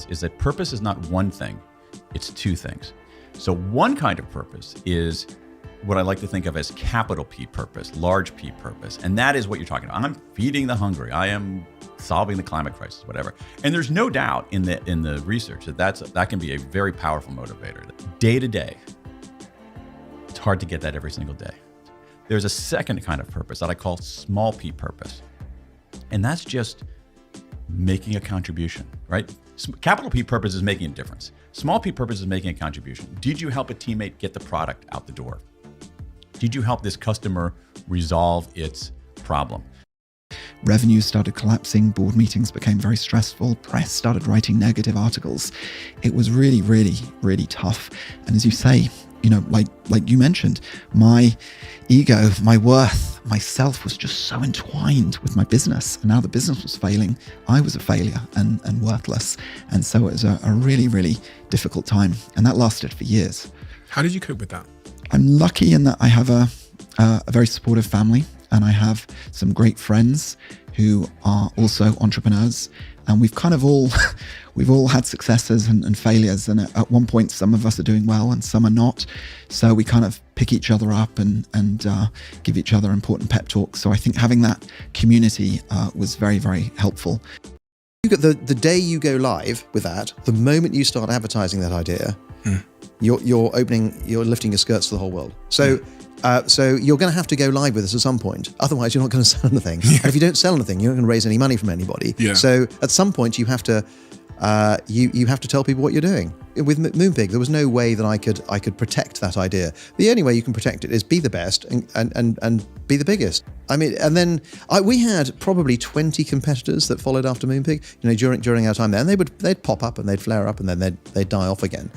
is that purpose is not one thing, it's two things. So one kind of purpose is what I like to think of as capital P purpose, large P purpose. And that is what you're talking about. I'm feeding the hungry. I am solving the climate crisis, whatever. And there's no doubt in the research that can be a very powerful motivator. Day to day, it's hard to get that every single day. There's a second kind of purpose that I call small P purpose. And that's just making a contribution, right? Capital P purpose is making a difference. Small P purpose is making a contribution. Did you help a teammate get the product out the door? Did you help this customer resolve its problem? Revenues started collapsing, board meetings became very stressful, press started writing negative articles. It was really, really, really tough. And as you say, like you mentioned, my ego, my worth, myself was just so entwined with my business. And now the business was failing. I was a failure and worthless. And so it was a really, really difficult time. And that lasted for years. How did you cope with that? I'm lucky in that I have a very supportive family, and I have some great friends who are also entrepreneurs. And we've kind of we've all had successes and failures. And at one point, some of us are doing well and some are not. So we kind of pick each other up and give each other important pep talks. So I think having that community was very, very helpful. The day you go live with that, the moment you start advertising that idea, you're lifting your skirts to the whole world. So you're going to have to go live with this at some point. Otherwise, you're not going to sell anything. Yeah. And if you don't sell anything, you're not going to raise any money from anybody. Yeah. So at some point, you have to you have to tell people what you're doing. With Moonpig, there was no way that I could protect that idea. The only way you can protect it is be the best and be the biggest. I mean, and then we had probably 20 competitors that followed after Moonpig. During our time there, and they'd pop up and they'd flare up and then they'd die off again.